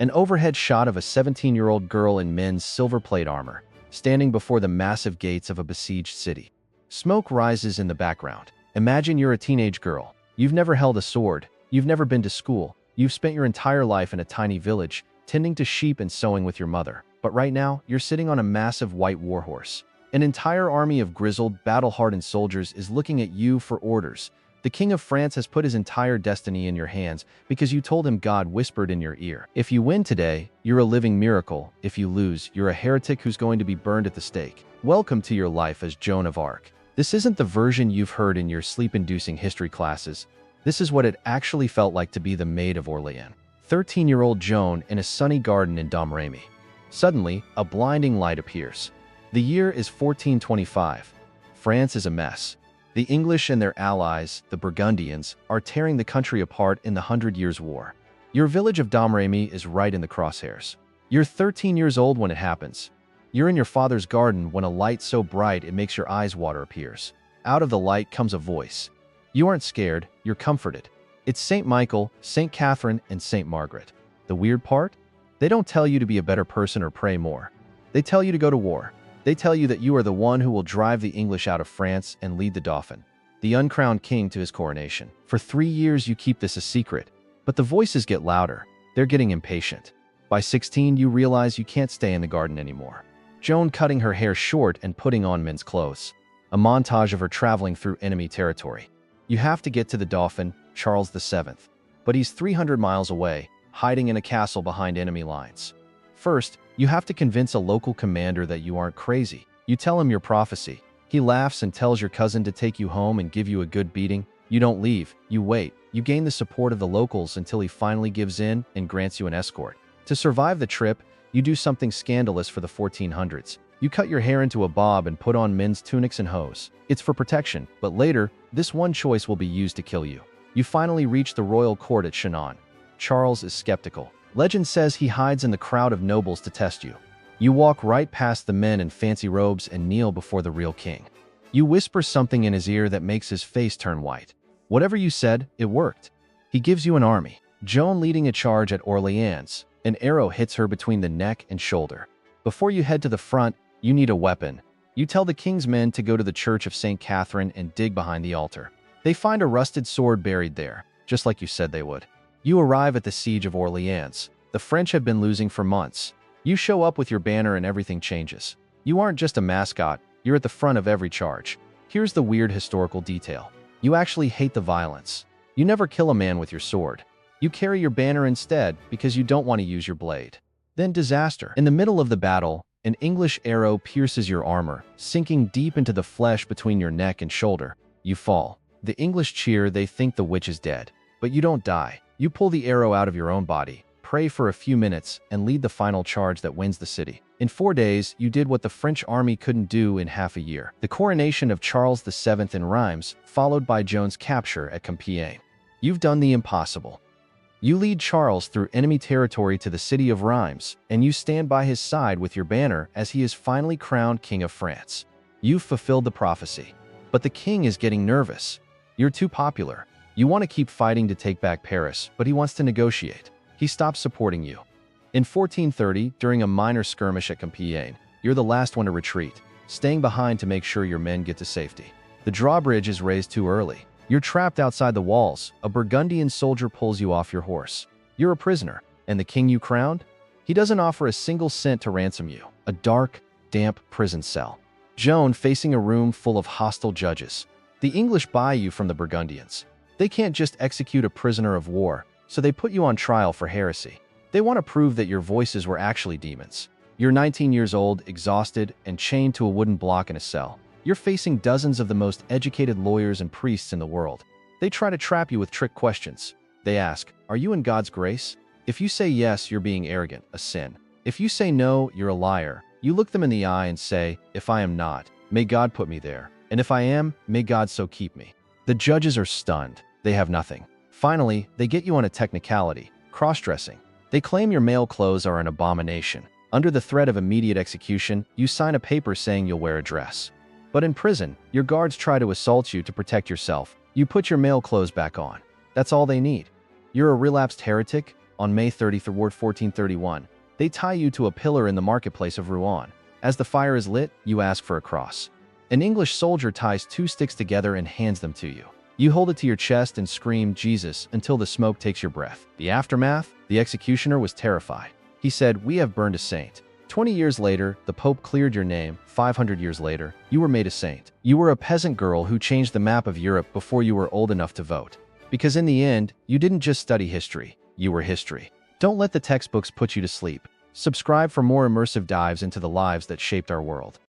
An overhead shot of a 17-year-old girl in men's silver plate armor, standing before the massive gates of a besieged city. Smoke rises in the background. Imagine you're a teenage girl. You've never held a sword. You've never been to school. You've spent your entire life in a tiny village, tending to sheep and sewing with your mother. But right now, you're sitting on a massive white warhorse. An entire army of grizzled, battle-hardened soldiers is looking at you for orders. The King of France has put his entire destiny in your hands because you told him God whispered in your ear. If you win today, you're a living miracle. If you lose, you're a heretic who's going to be burned at the stake. Welcome to your life as Joan of Arc. This isn't the version you've heard in your sleep-inducing history classes. This is what it actually felt like to be the Maid of Orléans. 13-year-old Joan in a sunny garden in Domremy. Suddenly, a blinding light appears. The year is 1425. France is a mess. The English and their allies, the Burgundians, are tearing the country apart in the 100 Years' War. Your village of Domremy is right in the crosshairs. You're 13 years old when it happens. You're in your father's garden when a light so bright it makes your eyes water appears. Out of the light comes a voice. You aren't scared, you're comforted. It's St. Michael, St. Catherine, and St. Margaret. The weird part? They don't tell you to be a better person or pray more. They tell you to go to war. They tell you that you are the one who will drive the English out of France and lead the Dauphin, the uncrowned king, to his coronation. For 3 years you keep this a secret, but the voices get louder. They're getting impatient. By 16 you realize you can't stay in the garden anymore. Joan cutting her hair short and putting on men's clothes. A montage of her traveling through enemy territory. You have to get to the Dauphin, Charles VII. But he's 300 miles away, hiding in a castle behind enemy lines. First, you have to convince a local commander that you aren't crazy. You tell him your prophecy. He laughs and tells your cousin to take you home and give you a good beating. You don't leave. You wait. You gain the support of the locals until he finally gives in and grants you an escort. To survive the trip, you do something scandalous for the 1400s. You cut your hair into a bob and put on men's tunics and hose. It's for protection, but later, this one choice will be used to kill you. You finally reach the royal court at Chinon. Charles is skeptical. Legend says he hides in the crowd of nobles to test you. You walk right past the men in fancy robes and kneel before the real king. You whisper something in his ear that makes his face turn white. Whatever you said, it worked. He gives you an army. Joan leading a charge at Orléans. An arrow hits her between the neck and shoulder. Before you head to the front, you need a weapon. You tell the king's men to go to the church of St. Catherine and dig behind the altar. They find a rusted sword buried there, just like you said they would. You arrive at the siege of Orléans. The French have been losing for months. You show up with your banner and everything changes. You aren't just a mascot, you're at the front of every charge. Here's the weird historical detail. You actually hate the violence. You never kill a man with your sword. You carry your banner instead because you don't want to use your blade. Then disaster. In the middle of the battle, an English arrow pierces your armor, sinking deep into the flesh between your neck and shoulder. You fall. The English cheer, they think the witch is dead. But you don't die. You pull the arrow out of your own body, pray for a few minutes, and lead the final charge that wins the city. In 4 days, you did what the French army couldn't do in half a year. The coronation of Charles VII in Reims, followed by Joan's capture at Compiègne. You've done the impossible. You lead Charles through enemy territory to the city of Reims, and you stand by his side with your banner as he is finally crowned King of France. You've fulfilled the prophecy. But the king is getting nervous. You're too popular. You want to keep fighting to take back Paris, but he wants to negotiate. He stops supporting you. In 1430, during a minor skirmish at Compiègne, you're the last one to retreat, staying behind to make sure your men get to safety. The drawbridge is raised too early. You're trapped outside the walls. A Burgundian soldier pulls you off your horse. You're a prisoner. And the king you crowned? He doesn't offer a single cent to ransom you. A dark, damp prison cell. Joan facing a room full of hostile judges. The English buy you from the Burgundians. They can't just execute a prisoner of war, so they put you on trial for heresy. They want to prove that your voices were actually demons. You're 19 years old, exhausted, and chained to a wooden block in a cell. You're facing dozens of the most educated lawyers and priests in the world. They try to trap you with trick questions. They ask, "Are you in God's grace?" If you say yes, you're being arrogant, a sin. If you say no, you're a liar. You look them in the eye and say, "If I am not, may God put me there. And if I am, may God so keep me." The judges are stunned. They have nothing. Finally, they get you on a technicality, cross-dressing. They claim your male clothes are an abomination. Under the threat of immediate execution, you sign a paper saying you'll wear a dress. But in prison, your guards try to assault you to protect yourself. You put your male clothes back on. That's all they need. You're a relapsed heretic, on May 30th, 1431, they tie you to a pillar in the marketplace of Rouen. As the fire is lit, you ask for a cross. An English soldier ties 2 sticks together and hands them to you. You hold it to your chest and scream, "Jesus," until the smoke takes your breath. The aftermath? The executioner was terrified. He said, "We have burned a saint." 20 years later, the Pope cleared your name. 500 years later, you were made a saint. You were a peasant girl who changed the map of Europe before you were old enough to vote. Because in the end, you didn't just study history, you were history. Don't let the textbooks put you to sleep. Subscribe for more immersive dives into the lives that shaped our world.